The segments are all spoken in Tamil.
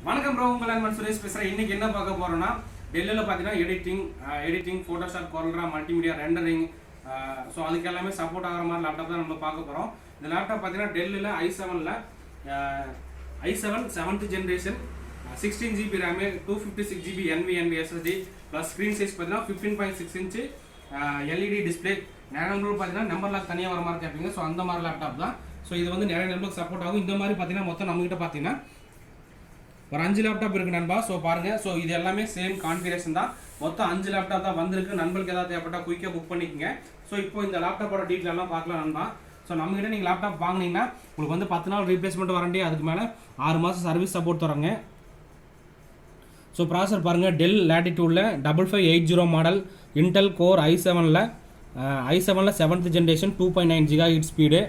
வணக்கம் ப்ரோ, உங்கள் நண்பன் சுரேஷ் பேசுகிறேன். இன்றைக்கி என்ன பார்க்க போகிறோன்னா, டெல்லியில் பார்த்தீங்கன்னா editing Photoshop, COREL, multimedia, rendering, so அதுக்கு எல்லாமே சப்போர்ட் ஆகிற மாதிரி லேப்டாப் தான் நம்ம பார்க்க போகிறோம். இந்த லேப்டாப் பார்த்தீங்கன்னா டெல்லில் i7 7th generation, 16 GB RAM, 256 GB NVMe SSD plus screen size பார்த்தீங்கன்னா 15.6 இன்ச்சு LED டிஸ்பிளே. நிறைய நம்பர் பார்த்தீங்கன்னா நம்பர் லாக் தனியாக வர மாதிரி கேட்பீங்க. ஸோ அந்த மாதிரி லேப்டாப் தான். ஸோ இது வந்து நிறைய நம்பருக்கு சப்போர்ட் ஆகும். இந்த மாதிரி பார்த்தீங்கன்னா மொத்தம் நம்மகிட்ட பார்த்தீங்கன்னா ஒரு 5 லேப்டாப் இருக்குது நண்பா. ஸோ பாருங்கள், ஸோ இது எல்லாமே சேம் கான்ஃபிகரேஷன் தான். மொத்தம் 5 லேப்டாப் தான் வந்திருக்கு. நண்பர்களுக்கு ஏதாவது தேவைப்பட்டால் குயிக்காக புக் பண்ணிக்கோங்க. ஸோ இப்போ இந்த லேப்டாப்போட டீட்டெயில் எல்லாம் பார்க்கலாம் நண்பா. ஸோ நம்மகிட்ட நீங்கள் லேப்டாப் வாங்கினீங்கன்னா உங்களுக்கு வந்து 10 நாள் ரீப்ளேஸ்மெண்ட் வாரண்டி, அதுக்கு மேலே 6 மாதம் சர்வீஸ் சப்போர்ட் தராங்க. ஸோ ப்ராசர் பாருங்கள், டெல் லேட்டிடியூடில் 5580 மாடல், இன்டெல் கோர் i7ல் 7th generation, 2.9 GHz speed.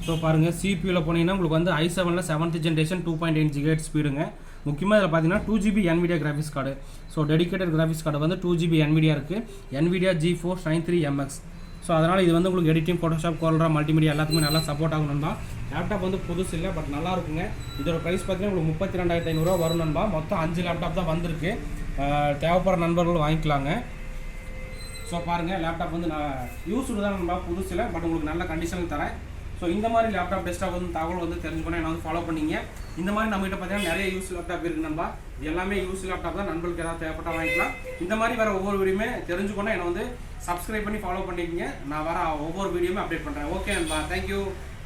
So பாருங்கள், சிபியூவில் போனீங்கன்னா உங்களுக்கு வந்து i7ல் 7th ஜென்ரேஷன் 2.9 GHz ஸ்பீடுங்க. முக்கியமாக இதில் பார்த்தீங்கன்னா 2 GB Nvidea graphics card. So dedicated graphics card வந்து 2 GB Nvidea இருக்குது, Nvidea G4 93MX. ஸோ அதனால் இது வந்து உங்களுக்கு எடிட்டிங், ஃபோட்டோஷாப், COREL, மல்டிமீடியா எல்லாத்துக்குமே நல்லா சப்போர்ட் ஆகணும் தான். லேப்டாப் வந்து புதுசு இல்லை, பட் நல்லா இருக்குங்க. இதோட ப்ரைஸ் பார்த்தீங்கன்னா உங்களுக்கு 32,500 வரும் நண்பா. மொத்தம் 5 லேப்டாப் தான் வந்திருக்கு. தேவைப்படுற நண்பர்கள் வாங்கிக்கலாங்க. ஸோ பாருங்கள், லேப்டாப் வந்து நான் யூஸ்டு தான் நண்பா, புதுசு இல்லை, பட் உங்களுக்கு நல்ல கண்டிஷனில் தரேன். ஸோ இந்த மாதிரி லேப்டாப் டெஸ்க்டாப் வந்து தகவல் வந்து தெரிஞ்சுக்கணும், என்ன வந்து ஃபாலோ பண்ணிங்க. இந்த மாதிரி நம்மகிட்ட பார்த்தீங்கன்னா நிறைய யூஸ் லேப்டாப் இருக்குது நண்பா. இது எல்லாமே யூஸ் லேப்டாப் தான். நண்பர்களுக்கு ஏதாவது தேவைப்பட்டால் வாங்கிக்கலாம். இந்த மாதிரி வர ஒவ்வொரு வீடியோமே தெரிஞ்சுக்கணும், என்னை வந்து சப்ஸ்கிரைப் பண்ணி ஃபாலோ பண்ணிக்கோங்க. நான் வர ஒவ்வொரு வீடியோமே அப்டேட் பண்ணுறேன். ஓகே நண்பா, தேங்க்யூ.